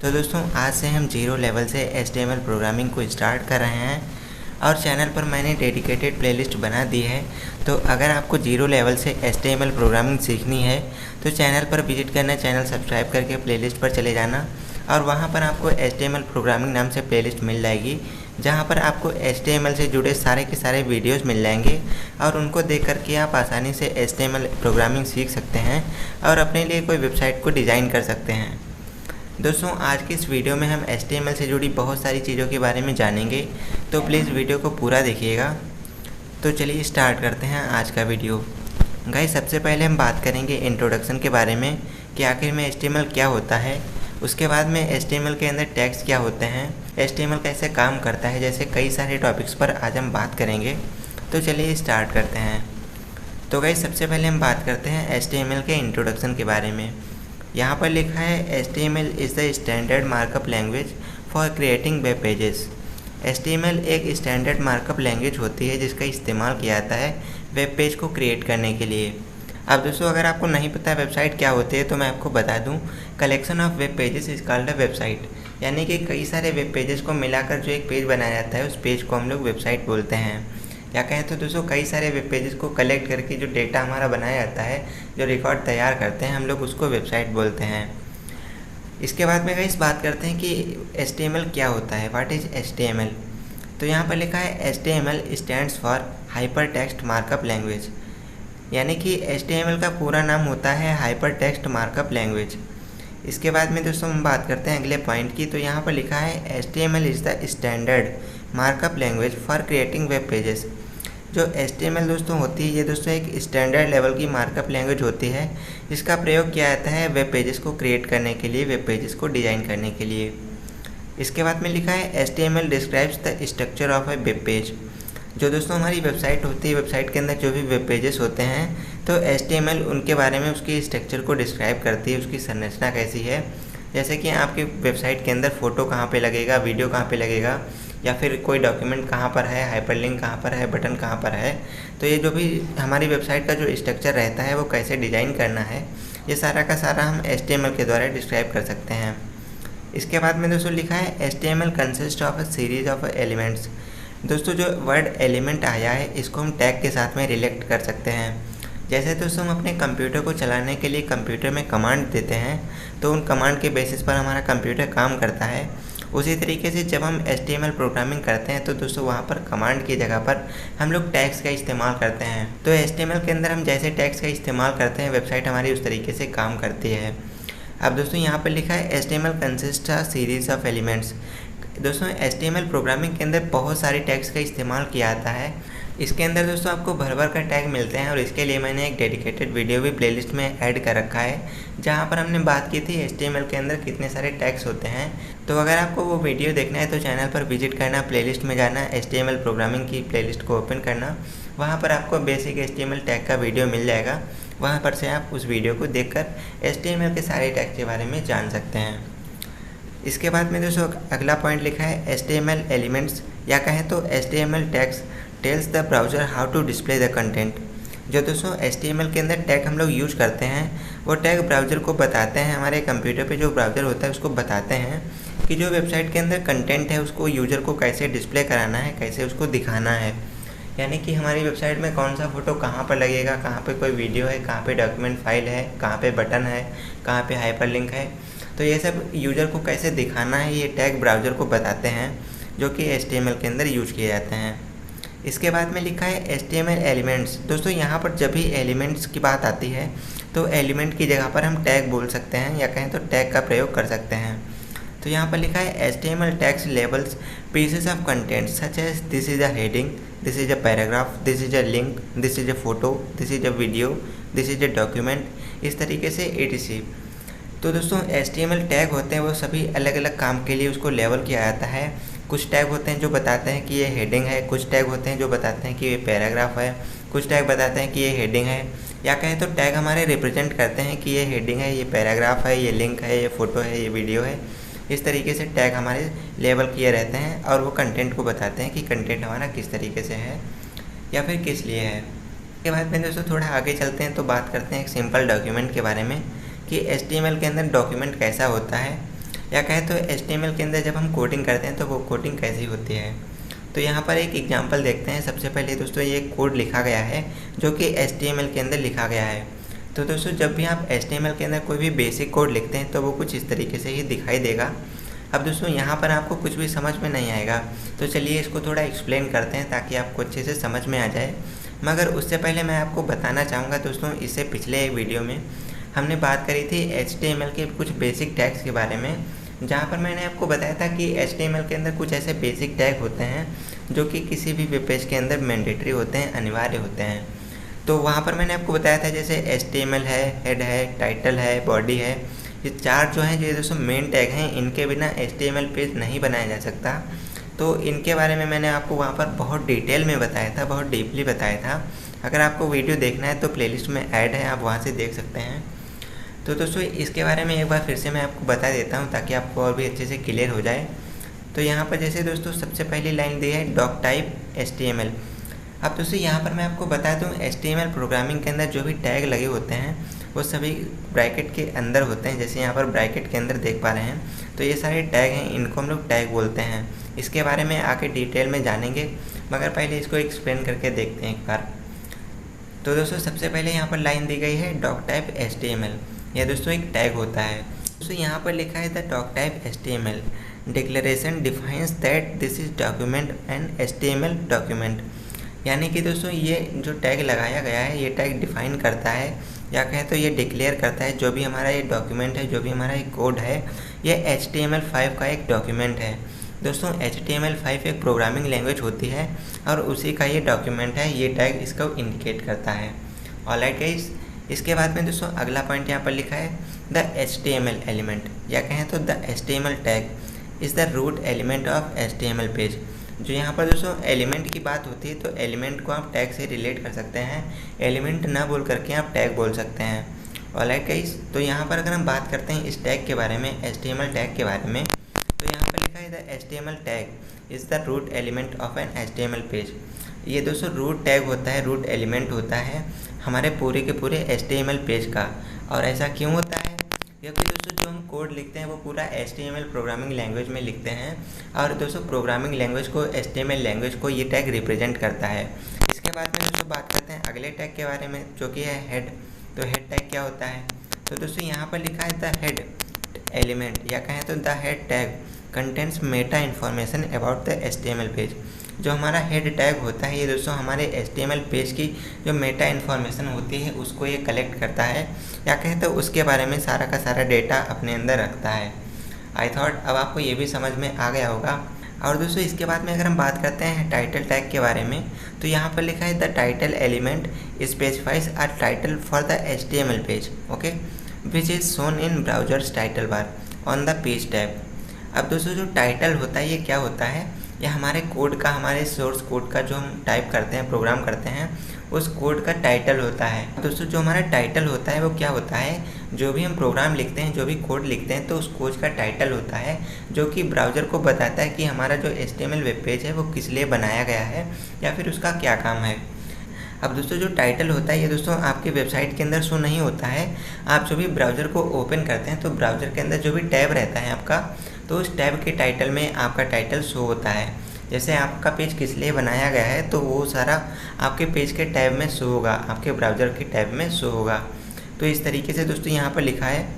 तो दोस्तों आज से हम जीरो लेवल से HTML प्रोग्रामिंग को स्टार्ट कर रहे हैं और चैनल पर मैंने डेडिकेटेड प्लेलिस्ट बना दी है। तो अगर आपको जीरो लेवल से HTML प्रोग्रामिंग सीखनी है तो चैनल पर विजिट करना, चैनल सब्सक्राइब करके प्लेलिस्ट पर चले जाना और वहां पर आपको HTML प्रोग्रामिंग नाम से प्लेलिस्ट मिल जाएगी, जहां पर आपको HTML से जुड़े सारे के सारे वीडियोस मिल जाएंगे और उनको देख करके आप आसानी से HTML प्रोग्रामिंग सीख सकते हैं और अपने लिए कोई वेबसाइट को डिज़ाइन कर सकते हैं। दोस्तों आज की इस वीडियो में हम HTML से जुड़ी बहुत सारी चीज़ों के बारे में जानेंगे, तो प्लीज़ वीडियो को पूरा देखिएगा। तो चलिए स्टार्ट करते हैं आज का वीडियो। गाइस सबसे पहले हम बात करेंगे इंट्रोडक्शन के बारे में कि आखिर में HTML क्या होता है। उसके बाद में HTML के अंदर टैग्स क्या होते हैं, HTML कैसे काम करता है, जैसे कई सारे टॉपिक्स पर आज हम बात करेंगे। तो चलिए स्टार्ट करते हैं। तो गाइस सबसे पहले हम बात करते हैं HTML के इंट्रोडक्शन के बारे में। यहाँ पर लिखा है HTML is the standard markup language for creating web pages. HTML एक स्टैंडर्ड मार्कअप लैंग्वेज होती है जिसका इस्तेमाल किया जाता है वेब पेज को क्रिएट करने के लिए। अब दोस्तों अगर आपको नहीं पता वेबसाइट क्या होती है तो मैं आपको बता दूं, collection of web pages is called a website. यानी कि कई सारे वेब पेजेस को मिलाकर जो एक पेज बनाया जाता है उस पेज को हम लोग वेबसाइट बोलते हैं। या कहें तो दोस्तों कई सारे वेब पेजेस को कलेक्ट करके जो डेटा हमारा बनाया जाता है, जो रिकॉर्ड तैयार करते हैं, हम लोग उसको वेबसाइट बोलते हैं। इसके बाद में गाइस बात करते हैं कि HTML क्या होता है, व्हाट इज़ HTML। तो यहाँ पर लिखा है HTML stands for hyper text markup language. यानी कि HTML का पूरा नाम होता है हाइपर टेक्स्ट मार्कअप लैंग्वेज। इसके बाद में दोस्तों हम बात करते हैं अगले पॉइंट की। तो यहाँ पर लिखा है HTML is the standard markup language for creating web pages. जो HTML दोस्तों होती है, ये दोस्तों एक स्टैंडर्ड लेवल की मार्कअप लैंग्वेज होती है जिसका प्रयोग किया जाता है वेब पेजेस को क्रिएट करने के लिए, वेब पेजेस को डिज़ाइन करने के लिए। इसके बाद में लिखा है HTML describes the structure of A web page. जो दोस्तों हमारी वेबसाइट होती है, वेबसाइट के अंदर जो भी वेब पेजेस होते हैं, तो HTML उनके बारे में, उसकी स्ट्रक्चर को डिस्क्राइब करती है, उसकी संरचना कैसी है। जैसे कि आपकी वेबसाइट के अंदर फ़ोटो कहाँ पे लगेगा, वीडियो कहाँ पे लगेगा, या फिर कोई डॉक्यूमेंट कहाँ पर है, हाइपरलिंक कहाँ पर है, बटन कहाँ पर है। तो ये जो भी हमारी वेबसाइट का जो स्ट्रक्चर रहता है वो कैसे डिज़ाइन करना है, ये सारा का सारा हम HTML के द्वारा डिस्क्राइब कर सकते हैं। इसके बाद में दोस्तों लिखा है HTML consist of a series of elements. दोस्तों जो वर्ड एलिमेंट आया है इसको हम टैग के साथ में रिलेक्ट कर सकते हैं। जैसे दोस्तों हम अपने कंप्यूटर को चलाने के लिए कंप्यूटर में कमांड देते हैं, तो उन कमांड के बेसिस पर हमारा कंप्यूटर काम करता है। उसी तरीके से जब हम HTML प्रोग्रामिंग करते हैं तो दोस्तों वहाँ पर कमांड की जगह पर हम लोग टैग्स का इस्तेमाल करते हैं। तो HTML के अंदर हम जैसे टैग्स का इस्तेमाल करते हैं, वेबसाइट हमारी उस तरीके से काम करती है। अब दोस्तों यहाँ पर लिखा है HTML consist a series of elements. दोस्तों HTML प्रोग्रामिंग के अंदर बहुत सारे टैग्स का इस्तेमाल किया जाता है। इसके अंदर दोस्तों आपको भर भर कर टैग मिलते हैं और इसके लिए मैंने एक डेडिकेटेड वीडियो भी प्लेलिस्ट में ऐड कर रखा है, जहां पर हमने बात की थी HTML के अंदर कितने सारे टैग्स होते हैं। तो अगर आपको वो वीडियो देखना है तो चैनल पर विजिट करना, प्लेलिस्ट में जाना, HTML प्रोग्रामिंग की प्लेलिस्ट को ओपन करना, वहाँ पर आपको बेसिक HTML टैग का वीडियो मिल जाएगा। वहाँ पर से आप उस वीडियो को देख कर HTML के सारे टैग के बारे में जान सकते हैं। इसके बाद में दोस्तों अगला पॉइंट लिखा है HTML एलिमेंट्स, या कहें तो HTML tags tells the browser how to display the content. जो दोस्तों HTML के अंदर टैग हम लोग यूज करते हैं, वो टैग ब्राउज़र को बताते हैं, हमारे कंप्यूटर पे जो ब्राउज़र होता है उसको बताते हैं कि जो वेबसाइट के अंदर कंटेंट है उसको यूज़र को कैसे डिस्प्ले कराना है, कैसे उसको दिखाना है। यानी कि हमारी वेबसाइट में कौन सा फ़ोटो कहाँ पर लगेगा, कहाँ पे कोई वीडियो है, कहाँ पे डॉक्यूमेंट फाइल है, कहाँ पे बटन है, कहाँ पे हाइपरलिंक है, तो ये सब यूज़र को कैसे दिखाना है, ये टैग ब्राउज़र को बताते हैं, जो कि HTML के अंदर यूज किए जाते हैं। इसके बाद में लिखा है HTML एलिमेंट्स। दोस्तों यहाँ पर जब भी एलिमेंट्स की बात आती है तो एलिमेंट की जगह पर हम टैग बोल सकते हैं, या कहें तो टैग का प्रयोग कर सकते हैं। तो यहाँ पर लिखा है HTML tags labels pieces of content such as this is a heading, this is a paragraph, this is a link, this is a photo, this is a video, this is a document, इस तरीके से etc। तो दोस्तों HTML tag होते हैं वो सभी अलग अलग काम के लिए उसको लेबल किया जाता है। कुछ टैग होते हैं जो बताते हैं कि ये हेडिंग है, कुछ टैग होते हैं जो बताते हैं कि ये पैराग्राफ है, कुछ टैग बताते हैं कि ये हेडिंग है, या कहें तो टैग हमारे रिप्रेजेंट करते हैं कि ये हेडिंग है, ये पैराग्राफ है, ये लिंक है, ये फ़ोटो है, ये वीडियो है। इस तरीके से टैग हमारे लेबल किए रहते हैं और वो कंटेंट को बताते हैं कि कंटेंट हमारा किस तरीके से है या फिर किस लिए है। इसके बाद में दोस्तों थोड़ा आगे चलते हैं तो बात करते हैं एक सिंपल डॉक्यूमेंट के बारे में कि HTML के अंदर डॉक्यूमेंट कैसा होता है। या कहें तो HTML के अंदर जब हम कोडिंग करते हैं तो वो कोडिंग कैसी होती है। तो यहाँ पर एक एग्जांपल देखते हैं। सबसे पहले दोस्तों ये कोड लिखा गया है जो कि HTML के अंदर लिखा गया है। तो दोस्तों जब भी आप HTML के अंदर कोई भी बेसिक कोड लिखते हैं तो वो कुछ इस तरीके से ही दिखाई देगा। अब दोस्तों यहाँ पर आपको कुछ भी समझ में नहीं आएगा, तो चलिए इसको थोड़ा एक्सप्लेन करते हैं ताकि आपको अच्छे से समझ में आ जाए। मगर उससे पहले मैं आपको बताना चाहूँगा दोस्तों, इससे पिछले एक वीडियो में हमने बात करी थी HTML के कुछ बेसिक टैग्स के बारे में, जहाँ पर मैंने आपको बताया था कि HTML के अंदर कुछ ऐसे बेसिक टैग होते हैं जो कि किसी भी वेब पेज के अंदर मैंडेटरी होते हैं, अनिवार्य होते हैं। तो वहाँ पर मैंने आपको बताया था जैसे HTML है, हेड है, टाइटल है, बॉडी है, ये 4 जो हैं, जो दोस्तों मेन टैग हैं, इनके बिना HTML पेज नहीं बनाया जा सकता। तो इनके बारे में मैंने आपको वहाँ पर बहुत डिटेल में बताया था, बहुत डीपली बताया था। अगर आपको वीडियो देखना है तो प्लेलिस्ट में ऐड है, आप वहाँ से देख सकते हैं। तो दोस्तों इसके बारे में एक बार फिर से मैं आपको बता देता हूँ ताकि आपको और भी अच्छे से क्लियर हो जाए। तो यहाँ पर जैसे दोस्तों सबसे पहली लाइन दी है डॉक टाइप HTML। अब दोस्तों यहाँ पर मैं आपको बता दूँ HTML प्रोग्रामिंग के अंदर जो भी टैग लगे होते हैं वो सभी ब्रैकेट के अंदर होते हैं। जैसे यहाँ पर ब्रैकेट के अंदर देख पा रहे हैं, तो ये सारे टैग हैं, इनको हम लोग टैग बोलते हैं। इसके बारे में आके डिटेल में जानेंगे, मगर पहले इसको एक्सप्लेन करके देखते हैं एक बार। तो दोस्तों सबसे पहले यहाँ पर लाइन दी गई है डॉक टाइप HTML, यह दोस्तों एक टैग होता है। दोस्तों यहाँ पर लिखा है the doc type HTML declaration defines that this is document and HTML document. यानी कि दोस्तों ये जो टैग लगाया गया है, ये टैग डिफाइन करता है या कहें तो ये डिक्लेयर करता है जो भी हमारा ये डॉक्यूमेंट है, जो भी हमारा ये कोड है, ये HTML5 का एक डॉक्यूमेंट है। दोस्तों HTML5 एक प्रोग्रामिंग लैंग्वेज होती है और उसी का ये डॉक्यूमेंट है, ये टैग इसको इंडिकेट करता है। ऑलराइट गाइस, इसके बाद में दोस्तों अगला पॉइंट यहाँ पर लिखा है द HTML एलिमेंट, या कहें तो the HTML tag is the root element of HTML page. जो यहाँ पर दोस्तों एलिमेंट की बात होती है तो एलिमेंट को आप टैग से रिलेट कर सकते हैं, एलिमेंट ना बोल करके आप टैग बोल सकते हैं। ऑलराइट गाइस, तो यहाँ पर अगर हम बात करते हैं इस टैग के बारे में, HTML टैग के बारे में, तो यहाँ पर लिखा है the HTML tag is the root element of an HTML page. ये दोस्तों रूट टैग होता है, रूट एलिमेंट होता है हमारे पूरे के पूरे HTML पेज का। और ऐसा क्यों होता है? क्योंकि दोस्तों जो हम कोड लिखते हैं वो पूरा HTML प्रोग्रामिंग लैंग्वेज में लिखते हैं, और दोस्तों प्रोग्रामिंग लैंग्वेज को, HTML लैंग्वेज को ये टैग रिप्रेजेंट करता है। इसके बाद में दोस्तों बात करते हैं अगले टैग के बारे में जो कि है हेड। तो हेड टैग क्या होता है? तो दोस्तों यहाँ पर लिखा है द हेड एलिमेंट, या कहें तो the head tag contents Meta information about the HTML page. जो हमारा हेड टैग होता है ये दोस्तों हमारे HTML पेज की जो मेटा इन्फॉर्मेशन होती है उसको ये कलेक्ट करता है, या कहें तो उसके बारे में सारा का सारा डेटा अपने अंदर रखता है। आई थॉट अब आपको ये भी समझ में आ गया होगा। और दोस्तों इसके बाद में अगर हम बात करते हैं टाइटल टैग के बारे में, तो यहाँ पर लिखा है the title element specifies a title for the HTML page, okay, which is shown in browsers title bar on the page tab. अब दोस्तों जो टाइटल होता है ये क्या होता है? यह हमारे कोड का, हमारे सोर्स कोड का जो हम टाइप करते हैं, प्रोग्राम करते हैं, उस कोड का टाइटल होता है। दोस्तों जो हमारा टाइटल होता है वो क्या होता है? जो भी हम प्रोग्राम लिखते हैं, जो भी कोड लिखते हैं, तो उस कोड का टाइटल होता है जो कि ब्राउज़र को बताता है कि हमारा जो HTML वेब पेज है वो किस लिए बनाया गया है या फिर उसका क्या काम है। अब दोस्तों जो टाइटल होता है ये दोस्तों आपके वेबसाइट के अंदर शो नहीं होता है। आप जो भी ब्राउज़र को ओपन करते हैं तो ब्राउज़र के अंदर जो भी टैब रहता है आपका, तो उस टैब के टाइटल में आपका टाइटल शो होता है। जैसे आपका पेज किस लिए बनाया गया है तो वो सारा आपके पेज के टैब में शो होगा, आपके ब्राउज़र के टैब में शो होगा। तो इस तरीके से दोस्तों यहाँ पर लिखा है।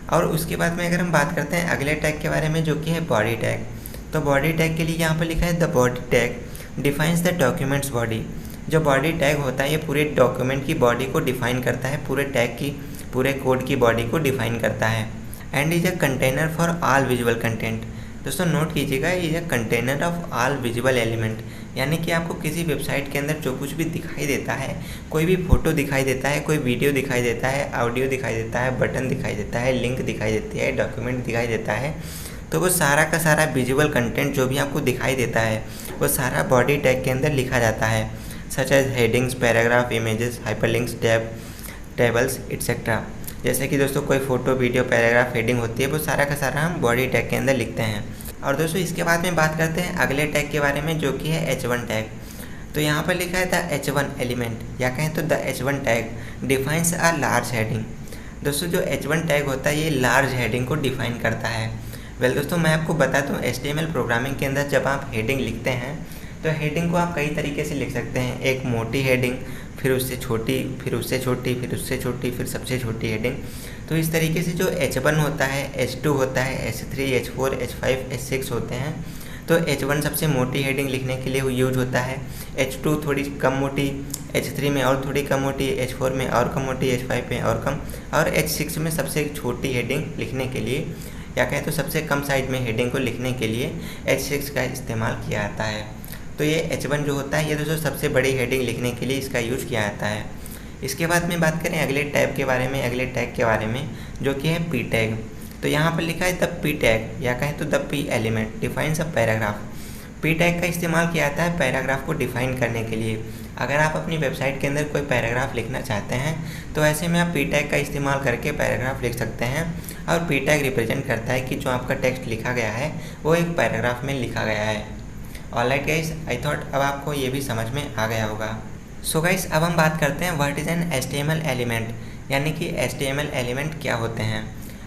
और उसके बाद में अगर हम बात करते हैं अगले टैग के बारे में जो कि है बॉडी टैग, तो बॉडी टैग के लिए यहाँ पर लिखा है the body tag defines the documents body. जो बॉडी टैग होता है ये पूरे डॉक्यूमेंट की बॉडी को डिफाइन करता है, पूरे टैग की, पूरे कोड की बॉडी को डिफाइन करता है। And is a container for all visual content. दोस्तों नोट कीजिएगा, ये container of all visual element, यानी कि आपको किसी वेबसाइट के अंदर जो कुछ भी दिखाई देता है, कोई भी फोटो दिखाई देता है, कोई वीडियो दिखाई देता है, ऑडियो दिखाई देता है, बटन दिखाई देता है, लिंक दिखाई देती है, डॉक्यूमेंट दिखाई देता है, तो वो सारा का सारा विजुअल कंटेंट जो भी आपको दिखाई देता है वो सारा बॉडी टैग के अंदर लिखा जाता है, such as headings, paragraph, images, hyperlinks, tables etcetera. जैसे कि दोस्तों कोई फोटो, वीडियो, पैराग्राफ, हेडिंग होती है, वो सारा का सारा हम बॉडी टैग के अंदर लिखते हैं। और दोस्तों इसके बाद में बात करते हैं अगले टैग के बारे में जो कि है H1 टैग। तो यहाँ पर लिखा है द H1 एलिमेंट, या कहें तो the H1 tag defines a large heading. दोस्तों जो H1 टैग होता है ये लार्ज हेडिंग को डिफाइन करता है। वेल दोस्तों, मैं आपको बता दूं HTML प्रोग्रामिंग के अंदर जब आप हेडिंग लिखते हैं तो हेडिंग को आप कई तरीके से लिख सकते हैं। एक मोटी हेडिंग, फिर उससे छोटी, फिर उससे छोटी, फिर उससे छोटी, फिर सबसे छोटी हेडिंग। तो इस तरीके से जो H1 होता है, H2 होता है, H3, H4, H5, H6 होते हैं। तो H1 सबसे मोटी हेडिंग लिखने के लिए यूज होता है, H2 थोड़ी कम मोटी, H3 में और थोड़ी कम मोटी, H4 में और कम मोटी, H5 में और कम, और H6 में सबसे छोटी हेडिंग लिखने के लिए, या कहें तो सबसे कम साइज में हेडिंग को लिखने के लिए H6 का इस्तेमाल किया जाता है। तो ये H1 जो होता है ये दोस्तों सबसे बड़ी हेडिंग लिखने के लिए इसका यूज किया जाता है। इसके बाद में बात करें अगले टैग के बारे में, जो कि है P टैग। तो यहाँ पर लिखा है द P टैग, या कहें तो the P element defines a paragraph. P tag का इस्तेमाल किया जाता है पैराग्राफ को डिफाइन करने के लिए। अगर आप अपनी वेबसाइट के अंदर कोई पैराग्राफ लिखना चाहते हैं तो ऐसे में आप P टैग का इस्तेमाल करके पैराग्राफ लिख सकते हैं, और P टैग रिप्रेजेंट करता है कि जो आपका टेक्स्ट लिखा गया है वो एक पैराग्राफ में लिखा गया है। ऑलराइट गाइस, आई थॉट अब आपको ये भी समझ में आ गया होगा। सो गाइस, अब हम बात करते हैं what is an HTML element, यानी कि HTML एलिमेंट क्या होते हैं।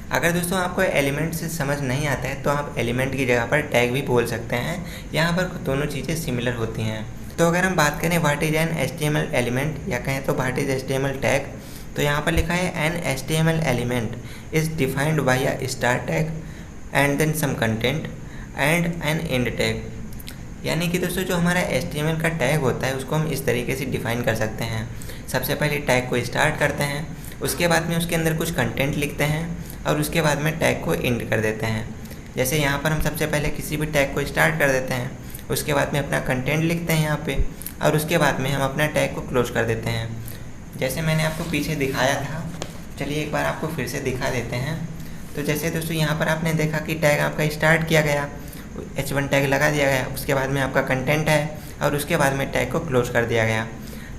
अगर दोस्तों आपको एलिमेंट से समझ नहीं आता है तो आप एलिमेंट की जगह पर टैग भी बोल सकते हैं, यहाँ पर दोनों चीज़ें सिमिलर होती हैं। तो अगर हम बात करें what is an HTML element, या कहें तो व्हाट इज़ HTML टैग, तो यहाँ पर लिखा है an HTML element is defined by a start tag and then some content and an end tag. यानी कि दोस्तों जो हमारा HTML का टैग होता है उसको हम इस तरीके से डिफ़ाइन कर सकते हैं। सबसे पहले टैग को स्टार्ट करते हैं, उसके बाद में उसके अंदर कुछ कंटेंट लिखते हैं, और उसके बाद में टैग को एंड कर देते हैं। जैसे यहाँ पर हम सबसे पहले किसी भी टैग को स्टार्ट कर देते हैं, उसके बाद में अपना कंटेंट लिखते हैं यहाँ पे, और उसके बाद में हम अपना टैग को क्लोज कर देते हैं। जैसे मैंने आपको पीछे दिखाया था, चलिए एक बार आपको फिर से दिखा देते हैं। तो जैसे दोस्तों यहाँ पर आपने देखा कि टैग आपका स्टार्ट किया गया, H1 टैग लगा दिया गया, उसके बाद में आपका कंटेंट है, और उसके बाद में टैग को क्लोज कर दिया गया।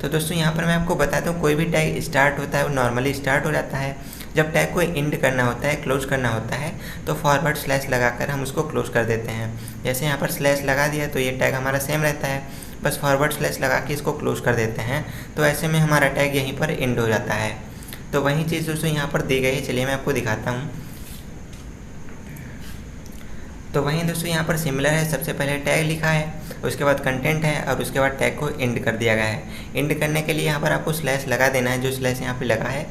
तो दोस्तों यहाँ पर मैं आपको बताता हूँ, कोई भी टैग स्टार्ट होता है वो नॉर्मली स्टार्ट हो जाता है। जब टैग को एंड करना होता है, क्लोज करना होता है, तो फॉरवर्ड स्लैश लगाकर हम उसको क्लोज कर देते हैं। जैसे यहाँ पर स्लैश लगा दिया तो ये टैग हमारा सेम रहता है, बस फॉरवर्ड स्लैश लगा के इसको क्लोज कर देते हैं, तो ऐसे में हमारा टैग यहीं पर एंड हो जाता है। तो वही चीज़ दोस्तों यहाँ पर दी गई है, चलिए मैं आपको दिखाता हूँ। तो वहीं दोस्तों यहाँ पर सिमिलर है, सबसे पहले टैग लिखा है, उसके बाद कंटेंट है, और उसके बाद टैग को एंड कर दिया गया है। एंड करने के लिए यहाँ पर आपको स्लैश लगा देना है, जो स्लैश यहाँ पे लगा है,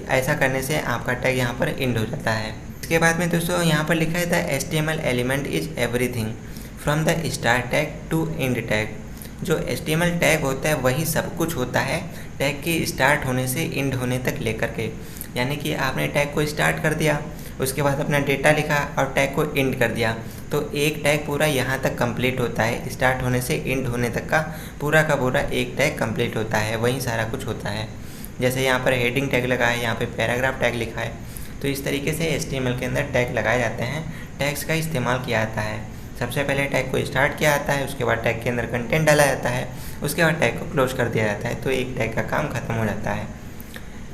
ऐसा करने से आपका टैग यहाँ पर एंड हो जाता है। इसके बाद में दोस्तों यहाँ पर लिखा है the HTML element is everything from the start tag to end tag. जो HTML टैग होता है वही सब कुछ होता है, टैग के स्टार्ट होने से एंड होने तक लेकर के। यानी कि आपने टैग को स्टार्ट कर दिया, उसके बाद अपना डेटा लिखा और टैग को एंड कर दिया, तो एक टैग पूरा यहाँ तक कंप्लीट होता है। स्टार्ट होने से एंड होने तक का पूरा एक टैग कंप्लीट होता है, वहीं सारा कुछ होता है। जैसे यहाँ पर हेडिंग टैग लगा है, यहाँ पे पैराग्राफ टैग लिखा है, तो इस तरीके से HTML के अंदर टैग लगाए जाते हैं। टैग्स का इस्तेमाल किया जाता है, सबसे पहले टैग को स्टार्ट किया जाता है, उसके बाद टैग के अंदर कंटेंट डाला जाता है, उसके बाद टैग को क्लोज कर दिया जाता है, तो एक टैग का काम खत्म हो जाता है।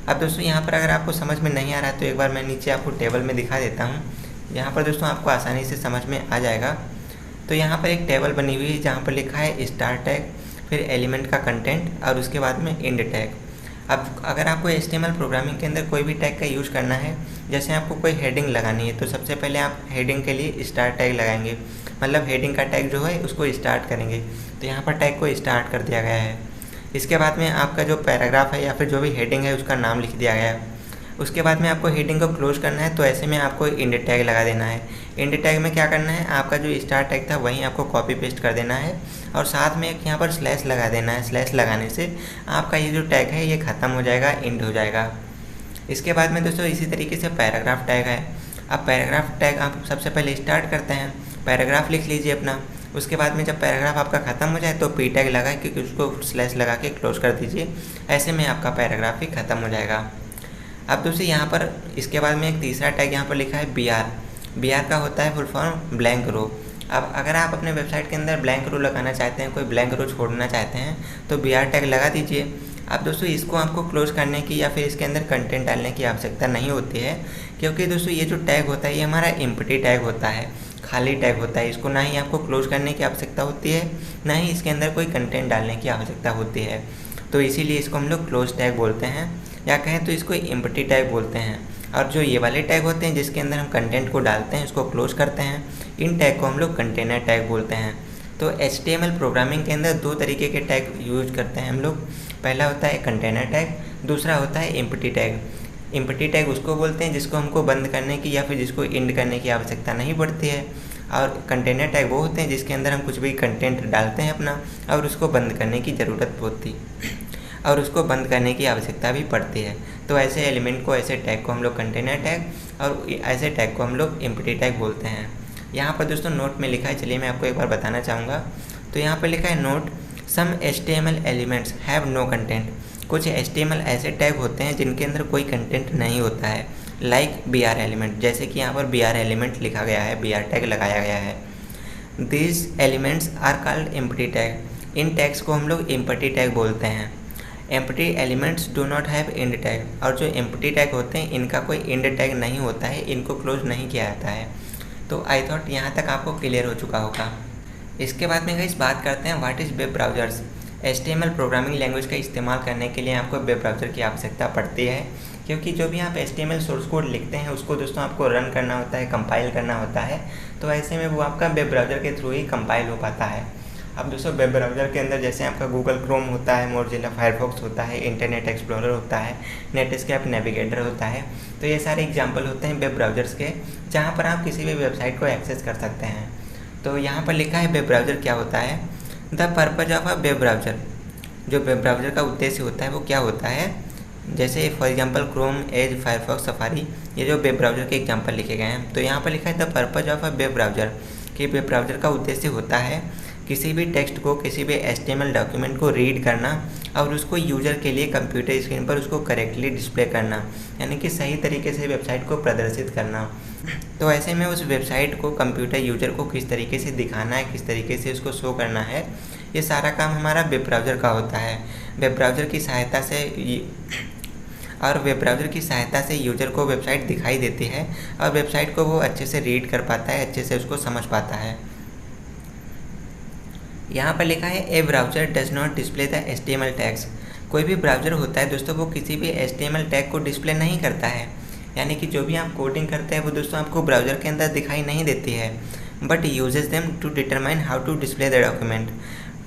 अब दोस्तों यहाँ पर अगर आपको समझ में नहीं आ रहा है तो एक बार मैं नीचे आपको टेबल में दिखा देता हूँ, यहाँ पर दोस्तों आपको आसानी से समझ में आ जाएगा। तो यहाँ पर एक टेबल बनी हुई है जहाँ पर लिखा है स्टार्ट टैग, फिर एलिमेंट का कंटेंट, और उसके बाद में एंड टैग। अब अगर आपको HTML प्रोग्रामिंग के अंदर कोई भी टैग का यूज़ करना है, जैसे आपको कोई हेडिंग लगानी है, तो सबसे पहले आप हेडिंग के लिए स्टार्ट टैग लगाएंगे, मतलब हेडिंग का टैग जो है उसको स्टार्ट करेंगे। तो यहाँ पर टैग को स्टार्ट कर दिया गया है। इसके बाद में आपका जो पैराग्राफ है या फिर जो भी हेडिंग है उसका नाम लिख दिया गया है। उसके बाद में आपको हेडिंग को क्लोज करना है, तो ऐसे में आपको एंड टैग लगा देना है। एंड टैग में क्या करना है, आपका जो स्टार्ट टैग था वहीं आपको कॉपी पेस्ट कर देना है, और साथ में एक यहाँ पर स्लैश लगा देना है। स्लैश लगाने से आपका ये जो टैग है ये ख़त्म हो जाएगा, एंड हो जाएगा। इसके बाद में दोस्तों इसी तरीके से पैराग्राफ टैग है। अब पैराग्राफ टैग आप सबसे पहले स्टार्ट करते हैं, पैराग्राफ लिख लीजिए अपना, उसके बाद में जब पैराग्राफ आपका ख़त्म हो जाए तो P टैग लगा के उसको स्लैश लगा के क्लोज कर दीजिए, ऐसे में आपका पैराग्राफ ही ख़त्म हो जाएगा। अब दोस्तों यहाँ पर इसके बाद में एक तीसरा टैग यहाँ पर लिखा है BR का होता है फुल फॉर्म ब्लैंक रो। अब अगर आप अपने वेबसाइट के अंदर ब्लैंक रो लगाना चाहते हैं, कोई ब्लैंक रो छोड़ना चाहते हैं, तो BR टैग लगा दीजिए। अब दोस्तों इसको आपको क्लोज करने की या फिर इसके अंदर कंटेंट डालने की आवश्यकता नहीं होती है, क्योंकि दोस्तों ये जो टैग होता है ये हमारा एम्प्टी टैग होता है, खाली टैग होता है। इसको ना ही आपको क्लोज करने की आवश्यकता होती है, ना ही इसके अंदर कोई कंटेंट डालने की आवश्यकता होती है। तो इसीलिए इसको हम लोग क्लोज टैग बोलते हैं, या कहें तो इसको एम्प्टी टैग बोलते हैं। और जो ये वाले टैग होते हैं जिसके अंदर हम कंटेंट को डालते हैं, उसको क्लोज करते हैं, इन टैग को हम लोग कंटेनर टैग बोलते हैं। तो HTML प्रोग्रामिंग के अंदर दो तरीके के टैग यूज करते हैं हम लोग। पहला होता है कंटेनर टैग, दूसरा होता है एम्प्टी टैग। एम्प्टी टैग उसको बोलते हैं जिसको हमको बंद करने की या फिर जिसको एंड करने की आवश्यकता नहीं पड़ती है, और कंटेनर टैग वो होते हैं जिसके अंदर हम कुछ भी कंटेंट डालते हैं अपना और उसको बंद करने की ज़रूरत होती और उसको बंद करने की आवश्यकता भी पड़ती है। तो ऐसे एलिमेंट को, ऐसे टैग को हम लोग कंटेनर टैग और ऐसे टैग को हम लोग एम्प्टी टैग बोलते हैं। यहाँ पर दोस्तों नोट में लिखा है, चलिए मैं आपको एक बार बताना चाहूँगा। तो यहाँ पर लिखा है note some HTML elements have no content. कुछ HTML ऐसे टैग होते हैं जिनके अंदर कोई कंटेंट नहीं होता है, लाइक BR एलिमेंट, जैसे कि यहाँ पर BR एलिमेंट लिखा गया है, BR टैग लगाया गया है। This elements are called empty tag. इन टैग्स को हम लोग एम्प्टी टैग बोलते हैं। Empty elements do not have end tag, और जो एम्प्टी टैग होते हैं इनका कोई एंड टैग नहीं होता है, इनको क्लोज नहीं किया जाता है। तो आई थॉट यहाँ तक आपको क्लियर हो चुका होगा। इसके बाद में गाइस बात करते हैं what is web browsers. HTML programming language का इस्तेमाल करने के लिए आपको वेब ब्राउज़र की आवश्यकता पड़ती है, क्योंकि जो भी आप HTML सोर्स कोड लिखते हैं उसको दोस्तों आपको रन करना होता है, कंपाइल करना होता है। तो ऐसे में वो आपका वेब ब्राउज़र के थ्रू ही कंपाइल हो पाता है। अब दोस्तों वेब ब्राउज़र के अंदर जैसे आपका गूगल क्रोम होता है, मोज़िला फायरफॉक्स होता है, इंटरनेट एक्सप्लोरर होता है, नेटस्केप नेविगेटर होता है। तो ये सारे एग्जांपल होते हैं वेब ब्राउज़र्स के, जहाँ पर आप किसी भी वेबसाइट को एक्सेस कर सकते हैं। तो यहाँ पर लिखा है वेब ब्राउज़र क्या होता है। The purpose of a web browser, जो वेब ब्राउज़र का उद्देश्य होता है वो क्या होता है। जैसे for example Chrome, Edge, Firefox, Safari, ये जो वेब ब्राउज़र के एग्जांपल लिखे गए हैं। तो यहाँ पर लिखा है the purpose of a web browser, कि वेब ब्राउज़र का उद्देश्य होता है किसी भी टेक्स्ट को, किसी भी HTML डॉक्यूमेंट को रीड करना और उसको यूज़र के लिए कंप्यूटर स्क्रीन पर उसको करेक्टली डिस्प्ले करना, यानी कि सही तरीके से वेबसाइट को प्रदर्शित करना। तो ऐसे में उस वेबसाइट को कंप्यूटर यूज़र को किस तरीके से दिखाना है, किस तरीके से उसको शो करना है, ये सारा काम हमारा वेब ब्राउज़र का होता है। वेब ब्राउज़र की सहायता से यूज़र को वेबसाइट दिखाई देती है और वेबसाइट को वो अच्छे से रीड कर पाता है, अच्छे से उसको समझ पाता है। यहाँ पर लिखा है a browser does not display the HTML tags. कोई भी ब्राउज़र होता है दोस्तों वो किसी भी HTML टैग को डिस्प्ले नहीं करता है, यानी कि जो भी आप कोडिंग करते हैं वो दोस्तों आपको ब्राउज़र के अंदर दिखाई नहीं देती है, but uses them to determine how to display the document.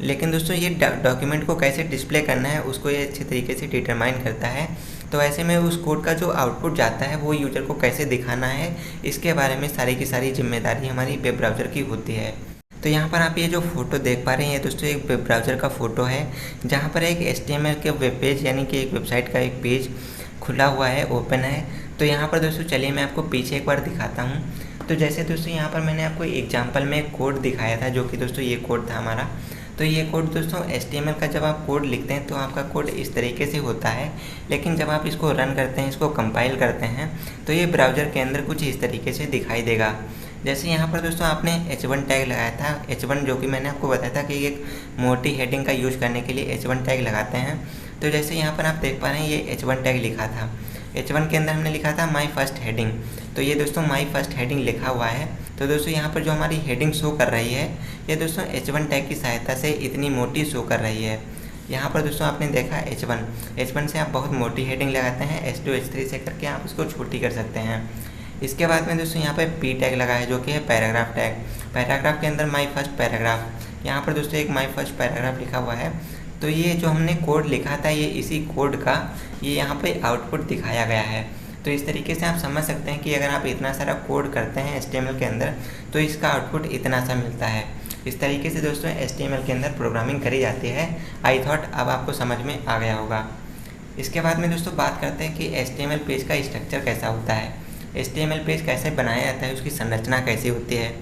लेकिन दोस्तों ये डॉक्यूमेंट को कैसे डिस्प्ले करना है उसको ये अच्छे तरीके से डिटरमाइन करता है। तो ऐसे में उस कोड का जो आउटपुट जाता है वो यूज़र को कैसे दिखाना है, इसके बारे में सारी की सारी जिम्मेदारी हमारी वेब ब्राउज़र की होती है। तो यहाँ पर आप ये जो फ़ोटो देख पा रहे हैं ये दोस्तों एक वेब ब्राउज़र का फ़ोटो है, जहाँ पर एक HTML के वेब पेज यानी कि एक वेबसाइट का एक पेज खुला हुआ है, ओपन है। तो यहाँ पर दोस्तों चलिए मैं आपको पीछे एक बार दिखाता हूँ। तो जैसे दोस्तों यहाँ पर मैंने आपको एग्जाम्पल में एक कोड दिखाया था, जो कि दोस्तों ये कोड था हमारा। तो ये कोड दोस्तों HTML का जब आप कोड लिखते हैं तो आपका कोड इस तरीके से होता है, लेकिन जब आप इसको रन करते हैं, इसको कंपाइल करते हैं, तो ये ब्राउज़र के अंदर कुछ इस तरीके से दिखाई देगा। जैसे यहाँ पर दोस्तों आपने H1 टैग लगाया था, H1 जो कि मैंने आपको बताया था कि एक मोटी हेडिंग का यूज़ करने के लिए H1 टैग लगाते हैं। तो जैसे यहाँ पर आप देख पा रहे हैं ये H1 टैग लिखा था, H1 के अंदर हमने लिखा था माई फर्स्ट हेडिंग। तो ये दोस्तों माई फर्स्ट हेडिंग लिखा हुआ है। तो दोस्तों यहाँ पर जो हमारी हेडिंग शो कर रही है ये दोस्तों H1 टैग की सहायता से इतनी मोटी शो कर रही है। यहाँ पर दोस्तों आपने देखा H1 से आप बहुत मोटी हेडिंग लगाते हैं, H2 H3 से करके आप उसको छोटी कर सकते हैं। इसके बाद में दोस्तों यहाँ पर P टैग लगा है जो कि है पैराग्राफ टैग। पैराग्राफ के अंदर माई फर्स्ट पैराग्राफ, यहाँ पर दोस्तों एक माई फर्स्ट पैराग्राफ लिखा हुआ है। तो ये जो हमने कोड लिखा था ये इसी कोड का ये यहाँ पे आउटपुट दिखाया गया है। तो इस तरीके से आप समझ सकते हैं कि अगर आप इतना सारा कोड करते हैं HTML के अंदर तो इसका आउटपुट इतना सा मिलता है। इस तरीके से दोस्तों HTML के अंदर प्रोग्रामिंग करी जाती है। आई थॉट अब आपको समझ में आ गया होगा। इसके बाद में दोस्तों बात करते हैं कि HTML पेज का स्ट्रक्चर कैसा होता है, HTML पेज कैसे बनाया जाता है, उसकी संरचना कैसी होती है।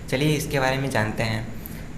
चलिए इसके बारे में जानते हैं।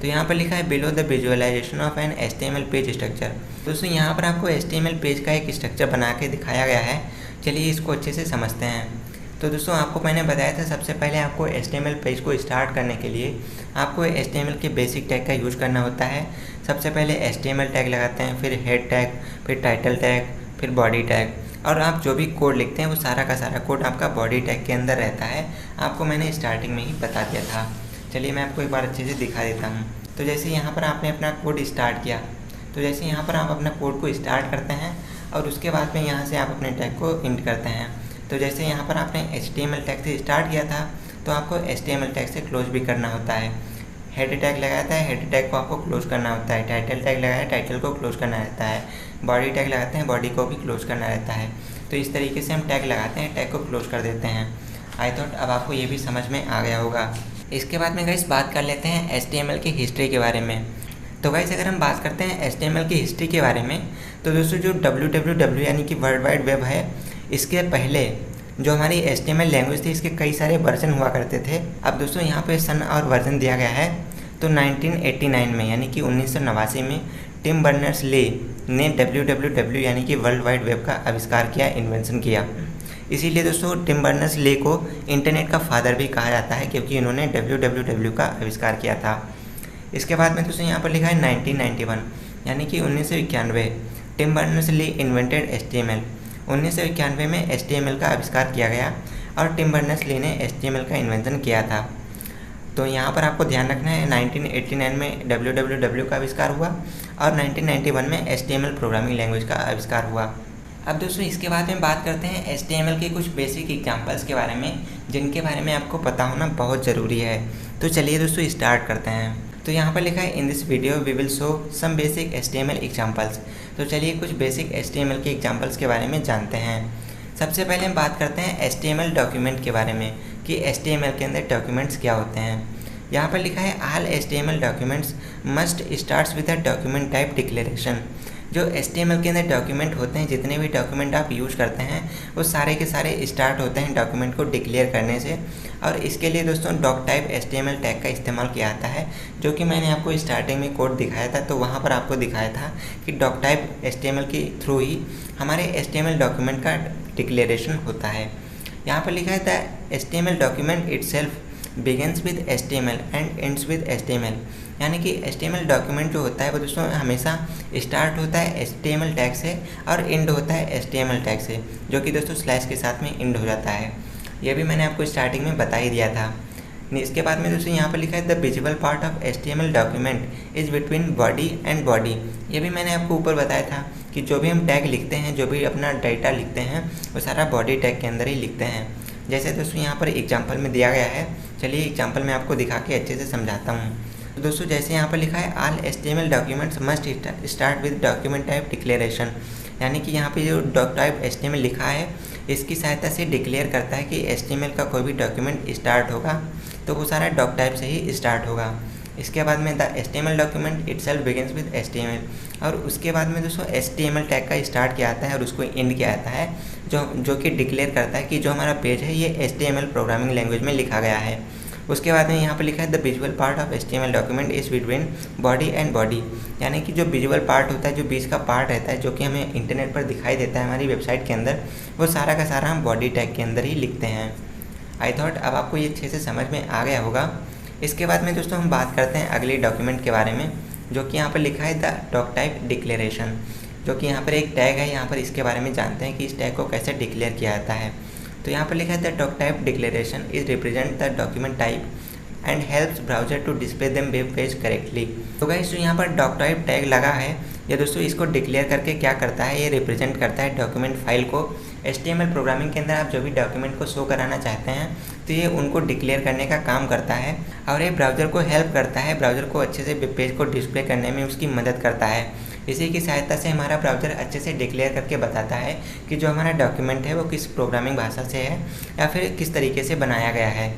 तो यहाँ पर लिखा है below the visualization of an HTML page structure. दोस्तों यहाँ पर आपको HTML पेज का एक स्ट्रक्चर बना के दिखाया गया है। चलिए इसको अच्छे से समझते हैं। तो दोस्तों आपको मैंने बताया था सबसे पहले आपको HTML पेज को स्टार्ट करने के लिए आपको HTML के बेसिक टैग का यूज़ करना होता है। सबसे पहले HTML टैग लगाते हैं, फिर हेड टैग, फिर टाइटल टैग, फिर बॉडी टैग, और आप जो भी कोड लिखते हैं वो सारा का सारा कोड आपका बॉडी टैग के अंदर रहता है। आपको मैंने स्टार्टिंग में ही बता दिया था। चलिए मैं आपको एक बार अच्छे से दिखा देता हूँ। तो जैसे यहाँ पर आपने अपना कोड स्टार्ट किया, तो जैसे यहाँ पर आप अपना कोड को स्टार्ट करते हैं और उसके बाद में यहाँ से आप अपने टैग को एंड करते हैं। तो जैसे यहाँ पर आपने HTML टैग से स्टार्ट किया था तो आपको HTML टैग से क्लोज भी करना होता है। हेड टैग लगाया था, हेड टैग को आपको क्लोज करना होता है। टाइटल टैग लगाया, टाइटल को क्लोज करना रहता है। बॉडी टैग लगाते हैं, बॉडी को भी क्लोज करना रहता है। तो इस तरीके से हम टैग लगाते हैं, टैग को क्लोज कर देते हैं। आई थॉट अब आपको ये भी समझ में आ गया होगा। इसके बाद में गाइस बात कर लेते हैं HTML की हिस्ट्री के बारे में। तो गाइस अगर हम बात करते हैं HTML की हिस्ट्री के बारे में, तो दोस्तों जो www यानी कि वर्ल्ड वाइड वेब है, इसके पहले जो हमारी HTML लैंग्वेज थी इसके कई सारे वर्जन हुआ करते थे। अब दोस्तों यहाँ पे सन और वर्जन दिया गया है, तो 1989 में यानी कि 1989 में टिम बर्नर्स-ली ने www यानी कि वर्ल्ड वाइड वेब का आविष्कार किया, इन्वेंशन किया। इसीलिए दोस्तों टिम बर्नर्स-ली को इंटरनेट का फादर भी कहा जाता है, क्योंकि इन्होंने www का आविष्कार किया था। इसके बाद में दोस्तों यहाँ पर लिखा है 1991 यानी कि 1991 टिम बर्नर्स-ली इन्वेंटेड HTML। 1991 में HTML का आविष्कार किया गया और टिम बर्नर्स-ली ने HTML का इन्वेंशन किया था। तो यहाँ पर आपको ध्यान रखना है 1989 में www का आविष्कार हुआ और 1991 में HTML प्रोग्रामिंग लैंग्वेज का आविष्कार हुआ। अब दोस्तों इसके बाद में बात करते हैं HTML के कुछ बेसिक एग्जांपल्स के बारे में, जिनके बारे में आपको पता होना बहुत ज़रूरी है। तो चलिए दोस्तों स्टार्ट करते हैं। तो यहाँ पर लिखा है in this video we will show some basic HTML examples. तो चलिए कुछ बेसिक HTML के एग्जांपल्स के बारे में जानते हैं। सबसे पहले हम बात करते हैं HTML डॉक्यूमेंट के बारे में कि HTML के अंदर डॉक्यूमेंट्स क्या होते हैं। यहाँ पर लिखा है all HTML documents must starts with a document type declaration. जो HTML के अंदर डॉक्यूमेंट होते हैं, जितने भी डॉक्यूमेंट आप यूज़ करते हैं वो सारे के सारे स्टार्ट होते हैं डॉक्यूमेंट को डिक्लेयर करने से। और इसके लिए दोस्तों डॉक टाइप HTML टैग का इस्तेमाल किया जाता है, जो कि मैंने आपको स्टार्टिंग में कोड दिखाया था। तो वहाँ पर आपको दिखाया था कि डॉक टाइप HTML के थ्रू ही हमारे HTML डॉक्यूमेंट का डिक्लेरेशन होता है। यहाँ पर लिखा है the HTML document itself begins with HTML and ends with HTML। यानी कि HTML डॉक्यूमेंट जो होता है वो दोस्तों हमेशा स्टार्ट होता है HTML टैग से और एंड होता है HTML टैग से, जो कि दोस्तों स्लैश के साथ में एंड हो जाता है। ये भी मैंने आपको स्टार्टिंग में बता ही दिया था। इसके बाद में दोस्तों यहाँ पर लिखा है the visible part of HTML document is between body and body. ये भी मैंने आपको ऊपर बताया था कि जो भी हम टैग लिखते हैं, जो भी अपना डाटा लिखते हैं, वो सारा बॉडी टैग के अंदर ही लिखते हैं। जैसे दोस्तों यहाँ पर एग्जाम्पल में दिया गया है, चलिए एग्जाम्पल में आपको दिखा के अच्छे से समझाता हूँ। तो दोस्तों जैसे यहाँ पर लिखा है all HTML documents must start with document type declaration. यानी कि यहाँ पे जो डॉक टाइप HTML लिखा है, इसकी सहायता से डिक्लेयर करता है कि HTML का कोई भी डॉक्यूमेंट स्टार्ट होगा तो वो सारा डॉक टाइप से ही स्टार्ट होगा। इसके बाद में the HTML document itself begins with HTML। और उसके बाद में दोस्तों HTML टैग का स्टार्ट किया जाता है और उसको एंड किया जाता है, जो कि डिक्लेयर करता है कि जो हमारा पेज है ये HTML प्रोग्रामिंग लैंग्वेज में लिखा गया है। उसके बाद में यहाँ पर लिखा है the visual part of HTML document is between body and body. यानी कि जो विजुअल पार्ट होता है, जो बीच का पार्ट रहता है, जो कि हमें इंटरनेट पर दिखाई देता है हमारी वेबसाइट के अंदर, वो सारा का सारा हम बॉडी टैग के अंदर ही लिखते हैं। आई थॉट अब आपको ये अच्छे से समझ में आ गया होगा। इसके बाद में दोस्तों हम बात करते हैं अगले डॉक्यूमेंट के बारे में, जो कि यहाँ पर लिखा है द डॉक टाइप डिक्लेरेशन, जो कि यहाँ पर एक टैग है। यहाँ पर इसके बारे में जानते हैं कि इस टैग को कैसे डिक्लेयर किया जाता है। तो यहाँ पर लिखा है the doc type declaration is represent the document type and helps browser to display them web page correctly. तो गाइस जो यहाँ पर डॉक टाइप टैग लगा है, ये दोस्तों इसको डिक्लेयर करके क्या करता है, ये रिप्रेजेंट करता है डॉक्यूमेंट फाइल को। HTML प्रोग्रामिंग के अंदर आप जो भी डॉक्यूमेंट को शो कराना चाहते हैं, तो ये उनको डिक्लेयर करने का काम करता है और ये ब्राउज़र को हेल्प करता है, ब्राउज़र को अच्छे से वेब पेज को डिस्प्ले करने में उसकी मदद करता है। इसी की सहायता से हमारा ब्राउज़र अच्छे से डिक्लेयर करके बताता है कि जो हमारा डॉक्यूमेंट है वो किस प्रोग्रामिंग भाषा से है या फिर किस तरीके से बनाया गया है।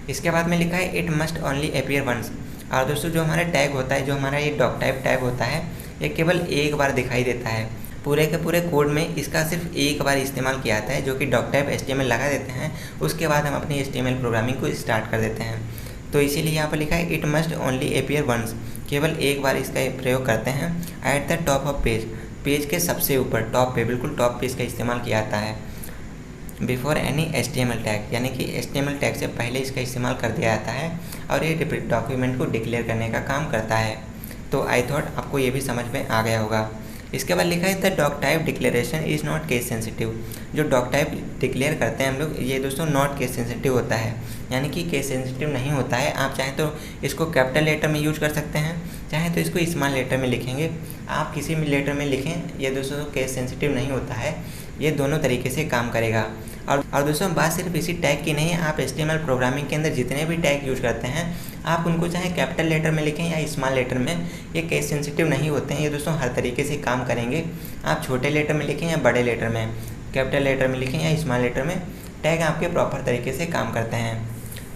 इसके बाद में लिखा है it must only appear once. और दोस्तों जो हमारा टैग होता है, जो हमारा ये डॉक टाइप टैग होता है, ये केवल एक बार दिखाई देता है। पूरे के पूरे कोड में इसका सिर्फ एक बार इस्तेमाल किया जाता है, जो कि डॉक टाइप HTML लगा देते हैं। उसके बाद हम अपनी HTML प्रोग्रामिंग को स्टार्ट कर देते हैं। तो इसीलिए यहाँ पर लिखा है it must only appear once, केवल एक बार इसका प्रयोग करते हैं। At the top of page, page के सबसे ऊपर टॉप पे, बिल्कुल टॉप पे इसका इस्तेमाल किया जाता है। बिफोर एनी HTML टैग, यानी कि HTML टैग से पहले इसका इस्तेमाल कर दिया जाता है और ये डॉक्यूमेंट को डिक्लेयर करने का काम करता है। तो आई थॉट आपको ये भी समझ में आ गया होगा। इसके बाद लिखा है the doc type declaration is not case sensitive. जो डॉक टाइप डिक्लेयर करते हैं हम लोग, ये दोस्तों नॉट केस सेंसिटिव होता है, यानी कि केस सेंसिटिव नहीं होता है। आप चाहें तो इसको कैपिटल लेटर में यूज कर सकते हैं, चाहे तो इसको स्मॉल लेटर में लिखेंगे। आप किसी भी लेटर में लिखें, ये दोस्तों केस सेंसिटिव नहीं होता है। ये दोनों तरीके से काम करेगा। और दोस्तों बात सिर्फ इसी टैग की नहीं है, आप HTML प्रोग्रामिंग के अंदर जितने भी टैग यूज करते हैं आप उनको चाहे कैपिटल लेटर में लिखें या स्मॉल लेटर में, ये केस सेंसिटिव नहीं होते हैं, ये दोस्तों हर तरीके से काम करेंगे। आप छोटे लेटर में लिखें या बड़े लेटर में, कैपिटल लेटर में लिखें या स्मॉल लेटर में, टैग आपके प्रॉपर तरीके से काम करते हैं।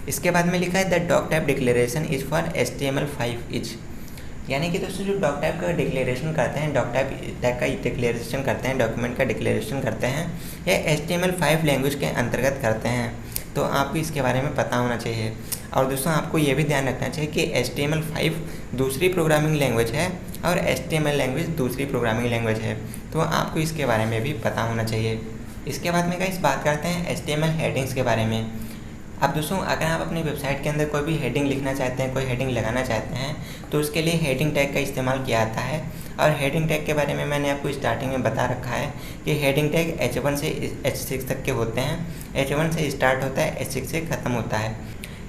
इसके बाद में लिखा है the doc type declaration is for HTML5 each, यानी कि दोस्तों जो डॉक टाइप का डिक्लेरेशन करते हैं, डॉक टाइप टैग का डिक्लेरेशन करते हैं, डॉक्यूमेंट का डिक्लेरेशन करते हैं, ये HTML5 लैंग्वेज के अंतर्गत करते हैं। तो आपको इसके बारे में पता होना चाहिए। और दोस्तों आपको ये भी ध्यान रखना चाहिए कि HTML5 दूसरी प्रोग्रामिंग लैंग्वेज है और HTML लैंग्वेज दूसरी प्रोग्रामिंग लैंग्वेज है, तो आपको इसके बारे में भी पता होना चाहिए। इसके बाद में गाइस बात करते हैं HTML हेडिंग्स के बारे में। अब दोस्तों अगर आप अपनी वेबसाइट के अंदर कोई भी हेडिंग लिखना चाहते हैं, कोई हेडिंग लगाना चाहते हैं, तो उसके लिए हेडिंग टैग का इस्तेमाल किया जाता है। और हेडिंग टैग के बारे में मैंने आपको स्टार्टिंग में बता रखा है कि हेडिंग टैग H1 से H6 तक के होते हैं। H1 से स्टार्ट होता है, H6 से ख़त्म होता है।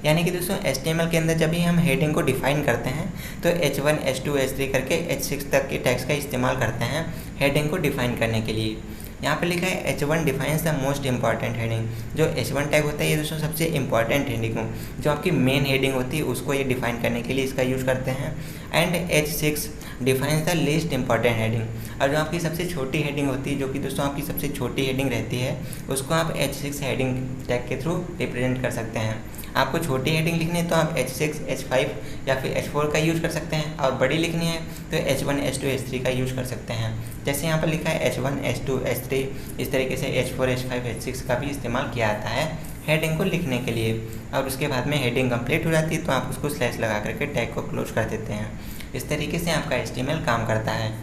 यानी कि दोस्तों HTML के अंदर जब भी हम हेडिंग को डिफाइन करते हैं तो H1, H2, H3 करके H6 तक के टैग्स का इस्तेमाल करते हैं हेडिंग को डिफाइन करने के लिए। यहाँ पे लिखा है H1 defines the most important heading. जो H1 टैग होता है ये दोस्तों सबसे इंपॉर्टेंट हेडिंग हो, जो आपकी मेन हेडिंग होती है उसको ये डिफाइन करने के लिए इसका यूज़ करते हैं। And H6 defines the least important heading. और जो आपकी सबसे छोटी हेडिंग होती है, जो कि दोस्तों आपकी सबसे छोटी हेडिंग रहती है, उसको आप H6 हेडिंग टैग के थ्रू रिप्रेजेंट कर सकते हैं। आपको छोटी हेडिंग लिखनी है तो आप H6, H5 या फिर H4 का यूज़ कर सकते हैं, और बड़ी लिखनी है तो H1, H2, H3 का यूज़ कर सकते हैं। जैसे यहाँ पर लिखा है H1, H2, H3, इस तरीके से H4, H5, H6 का भी इस्तेमाल किया जाता है हेडिंग को लिखने के लिए। और उसके बाद में हेडिंग कंप्लीट हो जाती है तो आप उसको स्लैश लगा करके टैग को क्लोज कर देते हैं। इस तरीके से आपका HTML काम करता है।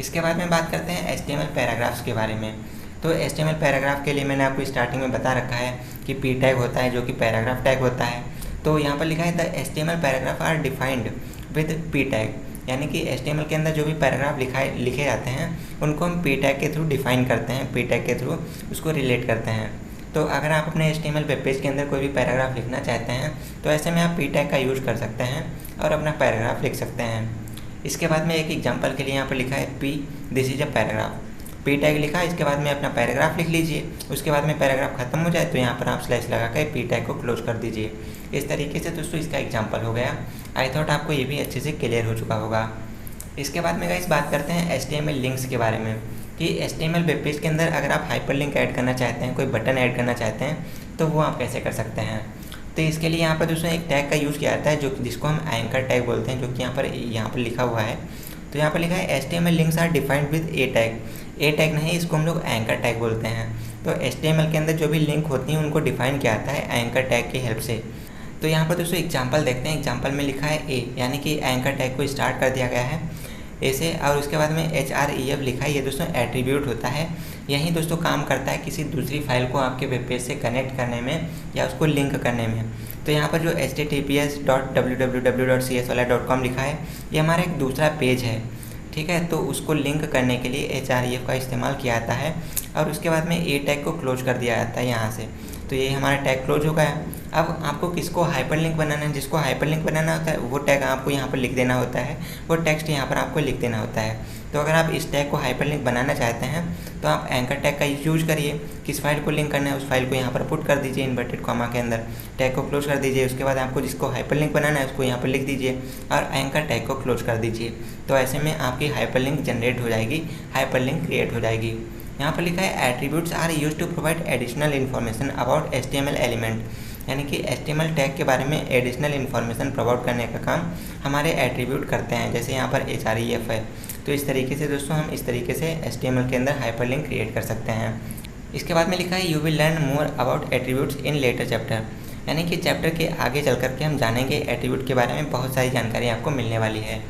इसके बाद में बात करते हैं HTML पैराग्राफ्स के बारे में। तो HTML पैराग्राफ के लिए मैंने आपको स्टार्टिंग में बता रखा है कि P टैग होता है जो कि पैराग्राफ टैग होता है। तो यहाँ पर लिखा है the HTML paragraph are defined with P tag, यानी कि HTML के अंदर जो भी पैराग्राफ लिखे जाते हैं उनको हम P टैग के थ्रू डिफाइन करते हैं, P टैग के थ्रू उसको रिलेट करते हैं। तो अगर आप अपने HTML वेब पेज के अंदर कोई भी पैराग्राफ लिखना चाहते हैं तो ऐसे में आप P टैग का यूज़ कर सकते हैं और अपना पैराग्राफ लिख सकते हैं। इसके बाद में एक एग्जांपल के लिए यहाँ पर लिखा है P this is a paragraph, P tag लिखा, इसके बाद में अपना पैराग्राफ लिख लीजिए। उसके बाद में पैराग्राफ खत्म हो जाए तो यहाँ पर आप स्लैश लगा कर P टैग को क्लोज कर दीजिए। इस तरीके से दोस्तों इसका एग्जांपल हो गया। आई थॉट आपको ये भी अच्छे से क्लियर हो चुका होगा। इसके बाद में गाइस बात करते हैं HTML लिंक्स के बारे में कि HTML वेब पेज के अंदर अगर आप हाइपर लिंक ऐड करना चाहते हैं, कोई बटन ऐड करना चाहते हैं तो वो आप कैसे कर सकते हैं। तो इसके लिए यहाँ पर दोस्तों एक टैग का यूज़ किया जाता है जो जिसको हम एंकर टैग बोलते हैं, जो कि यहाँ पर लिखा हुआ है। तो यहाँ पर लिखा है HTML links are defined with a tag. A tag नहीं, इसको हम लोग एंकर टैग बोलते हैं। तो HTML के अंदर जो भी लिंक होती हैं उनको डिफाइन किया जाता है एंकर टैग की हेल्प से। तो यहाँ पर दोस्तों एग्जांपल देखते हैं। एग्जांपल में लिखा है ए, यानी कि एंकर टैग को स्टार्ट कर दिया गया है ए से, और उसके बाद में HREF लिखा है, ये दोस्तों एट्रीब्यूट होता है। यही दोस्तों काम करता है किसी दूसरी फाइल को आपके वेब पेज से कनेक्ट करने में या उसको लिंक करने में। तो यहाँ पर जो https.www.cswala.com लिखा है ये हमारा एक दूसरा पेज है, ठीक है। तो उसको लिंक करने के लिए HREF का इस्तेमाल किया जाता है और उसके बाद में ए टैग को क्लोज कर दिया जाता है यहाँ से। तो ये हमारा टैग क्लोज हो गया। अब आपको किसको हाइपरलिंक बनाना है, जिसको हाइपरलिंक बनाना होता है वो टैग आपको यहाँ पर लिख देना होता है, वो टेक्स्ट यहाँ पर आपको लिख देना होता है। तो अगर आप इस टैग को हाइपरलिंक बनाना चाहते हैं तो आप एंकर टैग का यूज करिए। किस फाइल को लिंक करना है उस फाइल को यहाँ पर पुट कर दीजिए इन्वर्टेड कॉमा के अंदर, टैग को क्लोज कर दीजिए। उसके बाद आपको जिसको हाइपरलिंक बनाना है उसको यहाँ पर लिख दीजिए और एंकर टैग को क्लोज कर दीजिए। तो ऐसे में आपकी हाइपरलिंक जनरेट हो जाएगी, हाइपरलिंक क्रिएट हो जाएगी। यहाँ पर लिखा है attributes are used to provide additional information about HTML element, यानी कि HTML टैग के बारे में एडिशनल इन्फॉर्मेशन प्रोवाइड करने का काम हमारे एट्रीब्यूट करते हैं। जैसे यहाँ पर HREF है। तो इस तरीके से दोस्तों हम इस तरीके से HTML के अंदर हाइपरलिंक क्रिएट कर सकते हैं। इसके बाद में लिखा है you will learn more about attributes in later chapter, यानी कि चैप्टर के आगे चल करके हम जानेंगे एट्रीब्यूट के बारे में, बहुत सारी जानकारी आपको मिलने वाली है।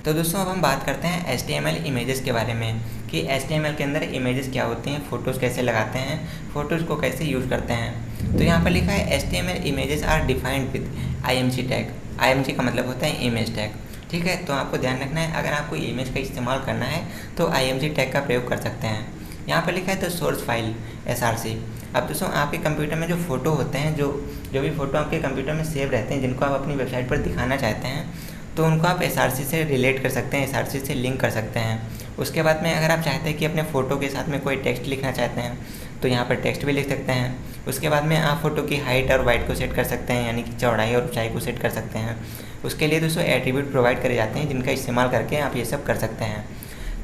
तो दोस्तों अब हम बात करते हैं HTML इमेजेस के बारे में कि HTML के अंदर इमेजेस क्या होती हैं, फ़ोटोज़ कैसे लगाते हैं, फ़ोटोज़ को कैसे यूज़ करते हैं। तो यहाँ पर लिखा है HTML images are defined with IMG tag. IMG का मतलब होता है इमेज टैग, ठीक है। तो आपको ध्यान रखना है अगर आपको इमेज का इस्तेमाल करना है तो IMG टैग का प्रयोग कर सकते हैं। यहाँ पर लिखा है तो सोर्स फाइल SRC। अब दोस्तों आपके कंप्यूटर में जो फ़ोटो होते हैं, जो भी फ़ोटो आपके कंप्यूटर में सेव रहते हैं, जिनको आप अपनी वेबसाइट पर दिखाना चाहते हैं, तो उनको आप SRC से रिलेट कर सकते हैं, SRC से लिंक कर सकते हैं। उसके बाद में अगर आप चाहते हैं कि अपने फ़ोटो के साथ में कोई टेक्स्ट लिखना चाहते हैं तो यहाँ पर टेक्स्ट भी लिख सकते हैं। उसके बाद में आप फ़ोटो की हाइट और वाइट को सेट कर सकते हैं, यानी कि चौड़ाई और ऊंचाई को सेट कर सकते हैं। उसके लिए दोस्तों एट्रीब्यूट प्रोवाइड करे जाते हैं जिनका इस्तेमाल करके आप ये सब कर सकते हैं।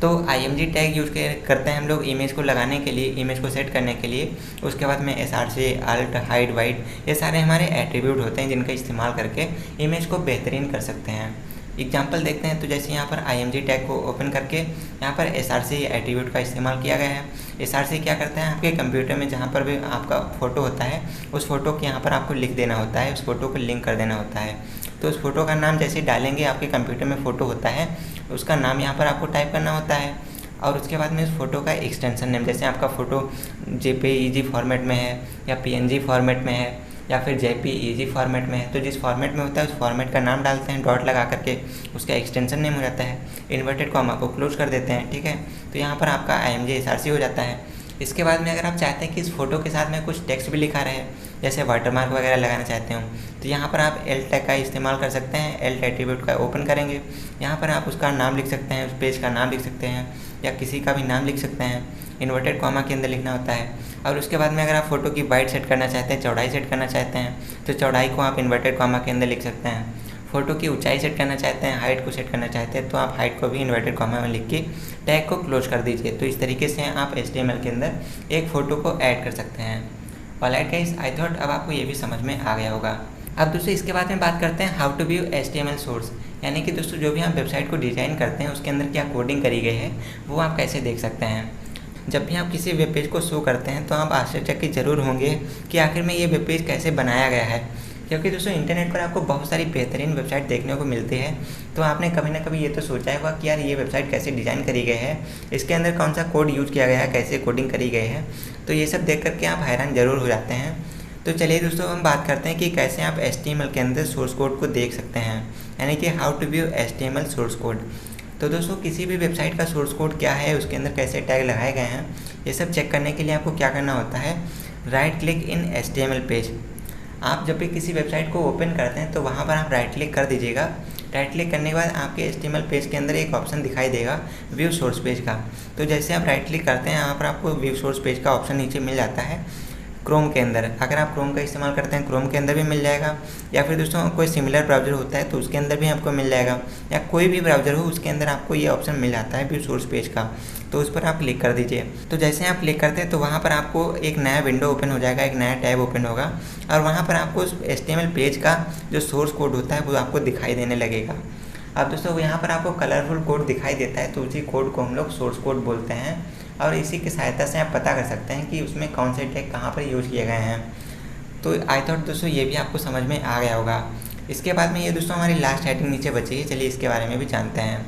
तो IMG टैग यूज़ करते हैं हम लोग इमेज को लगाने के लिए, इमेज को सेट करने के लिए। उसके बाद में SRC, अल्ट, हाइट, वाइट, ये सारे हमारे एट्रीब्यूट होते हैं जिनका इस्तेमाल करके इमेज को बेहतरीन कर सकते हैं। एग्जाम्पल देखते हैं। तो जैसे यहाँ पर IMG टैग को ओपन करके यहाँ पर SRC एट्रीब्यूट का इस्तेमाल किया गया है। SRC क्या करता है, आपके कंप्यूटर में जहाँ पर भी आपका फ़ोटो होता है उस फ़ोटो के यहाँ पर आपको लिख देना होता है, उस फ़ोटो को लिंक कर देना होता है। तो उस फ़ोटो का नाम जैसे डालेंगे, आपके कंप्यूटर में फ़ोटो होता है उसका नाम यहाँ पर आपको टाइप करना होता है। और उसके बाद में उस फ़ोटो का एक्सटेंशन नेम, जैसे आपका फ़ोटो JPEG फॉर्मेट में है या PNG फॉर्मेट में है या फिर JPEG फॉर्मेट में है, तो जिस फॉर्मेट में होता है उस फॉर्मेट का नाम डालते हैं, डॉट लगा करके उसका एक्सटेंशन नेम हो जाता है। इन्वर्टेड कॉमा को क्लोज कर देते हैं, ठीक है। तो यहाँ पर आपका IMG SRC हो जाता है। इसके बाद में अगर आप चाहते हैं कि इस फ़ोटो के साथ में कुछ टेक्स्ट भी लिखा रहे, जैसे वाटरमार्क वगैरह लगाना चाहते हो, तो यहाँ पर आप एल टैग का इस्तेमाल कर सकते हैं। एल एट्रीब्यूट का ओपन करेंगे, यहाँ पर आप उसका नाम लिख सकते हैं, उस पेज का नाम लिख सकते हैं या किसी का भी नाम लिख सकते हैं। इन्वर्टेड कॉमा के अंदर लिखना होता है। और उसके बाद में अगर आप फ़ोटो की वाइट सेट करना चाहते हैं, चौड़ाई सेट करना चाहते हैं, तो चौड़ाई को आप इन्वर्टेड कॉमा के अंदर लिख सकते हैं। फ़ोटो की ऊंचाई सेट करना चाहते हैं, हाइट को सेट करना चाहते हैं, तो आप हाइट को भी इन्वर्टेड कॉमा में लिख के टैग को क्लोज कर दीजिए। तो इस तरीके से आप HTML के अंदर एक फ़ोटो को ऐड कर सकते हैं। ऑलराइट गाइस, आई थॉट अब आपको ये भी समझ में आ गया होगा। अब दोस्तों इसके बाद में बात करते हैं how to view HTML source, यानी कि दोस्तों जो भी आप वेबसाइट को डिज़ाइन करते हैं उसके अंदर क्या कोडिंग करी गई है वो आप कैसे देख सकते हैं। जब भी आप किसी वेब पेज को शो करते हैं तो आप आश्चर्यचकित ज़रूर होंगे कि आखिर में ये वेब पेज कैसे बनाया गया है, क्योंकि दोस्तों इंटरनेट पर आपको बहुत सारी बेहतरीन वेबसाइट देखने को मिलती है। तो आपने कभी ना कभी ये तो सोचा होगा कि यार ये वेबसाइट कैसे डिज़ाइन करी गई है, इसके अंदर कौन सा कोड यूज़ किया गया है, कैसे कोडिंग करी गई है। तो ये सब देख करके आप हैरान ज़रूर हो जाते हैं। तो चलिए दोस्तों हम बात करते हैं कि कैसे आप HTML के अंदर सोर्स कोड को देख सकते हैं, यानी कि how to view HTML source code. तो दोस्तों किसी भी वेबसाइट का सोर्स कोड क्या है, उसके अंदर कैसे टैग लगाए गए हैं, ये सब चेक करने के लिए आपको क्या करना होता है, राइट क्लिक इन HTML पेज। आप जब भी किसी वेबसाइट को ओपन करते हैं तो वहाँ पर आप राइट क्लिक कर दीजिएगा। राइट क्लिक करने के बाद आपके HTML पेज के अंदर एक ऑप्शन दिखाई देगा व्यू सोर्स पेज का। तो जैसे आप राइट क्लिक करते हैं यहाँ पर आपको व्यू सोर्स पेज का ऑप्शन नीचे मिल जाता है क्रोम के अंदर। अगर आप क्रोम का इस्तेमाल करते हैं क्रोम के अंदर भी मिल जाएगा, या फिर दोस्तों कोई सिमिलर ब्राउज़र होता है तो उसके अंदर भी आपको मिल जाएगा, या कोई भी ब्राउज़र हो उसके अंदर आपको ये ऑप्शन मिल जाता है व्यू सोर्स पेज का। तो उस पर आप क्लिक कर दीजिए। तो जैसे आप क्लिक करते हैं तो वहाँ पर आपको एक नया विंडो ओपन हो जाएगा, एक नया टैब ओपन होगा और वहाँ पर आपको उस HTML पेज का जो सोर्स कोड होता है वो आपको दिखाई देने लगेगा। अब दोस्तों यहाँ पर आपको कलरफुल कोड दिखाई देता है, तो उसी कोड को हम लोग सोर्स कोड बोलते हैं और इसी की सहायता से आप पता कर सकते हैं कि उसमें कौन से टैग कहाँ पर यूज़ किए गए हैं। तो आई थॉट दोस्तों ये भी आपको समझ में आ गया होगा। इसके बाद में ये दोस्तों हमारी लास्ट हेडिंग नीचे बची है, चलिए इसके बारे में भी जानते हैं।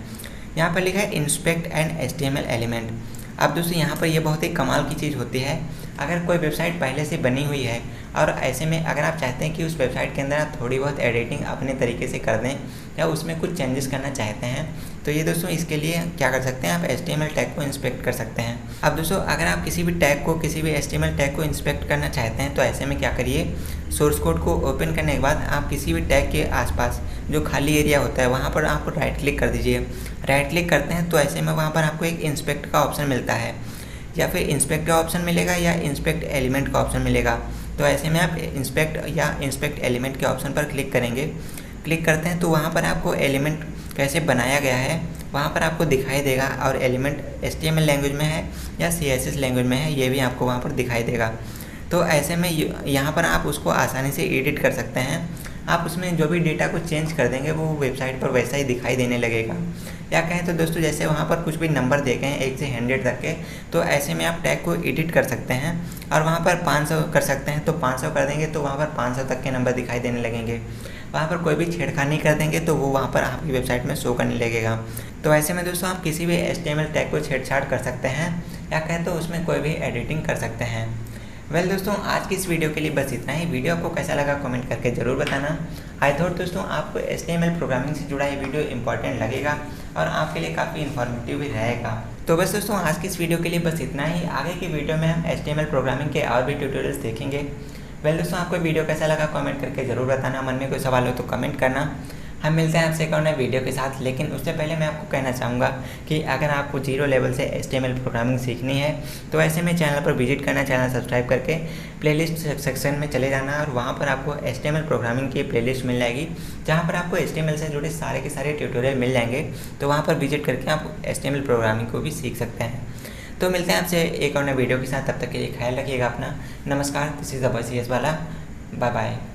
यहाँ पर लिखा है इंस्पेक्ट एंड HTML एलिमेंट। अब दोस्तों यहाँ पर ये बहुत ही कमाल की चीज़ होती है। अगर कोई वेबसाइट पहले से बनी हुई है और ऐसे में अगर आप चाहते हैं कि उस वेबसाइट के अंदर आप थोड़ी बहुत एडिटिंग अपने तरीके से कर दें या उसमें कुछ चेंजेस करना चाहते हैं, तो ये दोस्तों इसके लिए क्या कर सकते हैं, आप HTML टैग को इंस्पेक्ट कर सकते हैं। अब दोस्तों अगर आप किसी भी टैग को, किसी भी HTML टैग को इंस्पेक्ट करना चाहते हैं तो ऐसे में क्या करिए, सोर्स कोड को ओपन करने के बाद आप किसी भी टैग के आसपास जो खाली एरिया होता है वहाँ पर आप राइट क्लिक कर दीजिए। राइट क्लिक करते हैं तो ऐसे में वहाँ पर आपको एक इंस्पेक्ट का ऑप्शन मिलता है, या फिर इंस्पेक्ट का ऑप्शन मिलेगा या इंस्पेक्ट एलिमेंट का ऑप्शन मिलेगा। तो ऐसे में आप इंस्पेक्ट या इंस्पेक्ट एलिमेंट के ऑप्शन पर क्लिक करेंगे। क्लिक करते हैं तो वहाँ पर आपको एलिमेंट कैसे बनाया गया है वहाँ पर आपको दिखाई देगा, और एलिमेंट HTML लैंग्वेज में है या CSS लैंग्वेज में है ये भी आपको वहाँ पर दिखाई देगा। तो ऐसे में यहाँ पर आप उसको आसानी से एडिट कर सकते हैं। आप उसमें जो भी डेटा को चेंज कर देंगे वो वेबसाइट पर वैसा ही दिखाई देने लगेगा। या कहें तो दोस्तों जैसे वहाँ पर कुछ भी नंबर देखे हैं 1 से 100 तक के, तो ऐसे में आप टैग को एडिट कर सकते हैं और वहाँ पर 500 कर सकते हैं। तो 500 कर देंगे तो वहाँ पर 500 तक के नंबर दिखाई देने लगेंगे। वहाँ पर कोई भी छेड़खानी कर देंगे तो वो वहाँ पर आपकी वेबसाइट में शो करने लगेगा। तो ऐसे में दोस्तों आप किसी भी HTML टैग को छेड़छाड़ कर सकते हैं, या कहें तो उसमें कोई भी एडिटिंग कर सकते हैं। वेल दोस्तों आज की इस वीडियो के लिए बस इतना ही। वीडियो आपको कैसा लगा कमेंट करके ज़रूर बताना। आई थॉट दोस्तों आपको HTML प्रोग्रामिंग से जुड़ा ये वीडियो इंपॉर्टेंट लगेगा और आपके लिए काफ़ी इन्फॉर्मेटिव भी रहेगा। तो बस दोस्तों आज की इस वीडियो के लिए बस इतना ही। आगे की वीडियो में हम HTML प्रोग्रामिंग के और भी ट्यूटोरियल्स देखेंगे। वेल दोस्तों आपको वीडियो कैसा लगा कमेंट करके ज़रूर बताना। मन में कोई सवाल हो तो कमेंट करना। हम मिलते हैं आपसे एक और नए वीडियो के साथ। लेकिन उससे पहले मैं आपको कहना चाहूँगा कि अगर आपको जीरो लेवल से HTML प्रोग्रामिंग सीखनी है तो ऐसे में चैनल पर विजिट करना, चैनल सब्सक्राइब करके प्लेलिस्ट सेक्शन में चले जाना और वहाँ पर आपको HTML प्रोग्रामिंग की प्लेलिस्ट मिल जाएगी, जहाँ पर आपको HTML से जुड़े सारे के सारे ट्यूटोरियल मिल जाएंगे। तो वहाँ पर विजिट करके आप HTML प्रोग्रामिंग को भी सीख सकते हैं। तो मिलते हैं आपसे एक और नए वीडियो के साथ। तब तक के लिए ख्याल रखिएगा अपना। नमस्कार, दिस इज़ अभय CS वाला। Bye bye.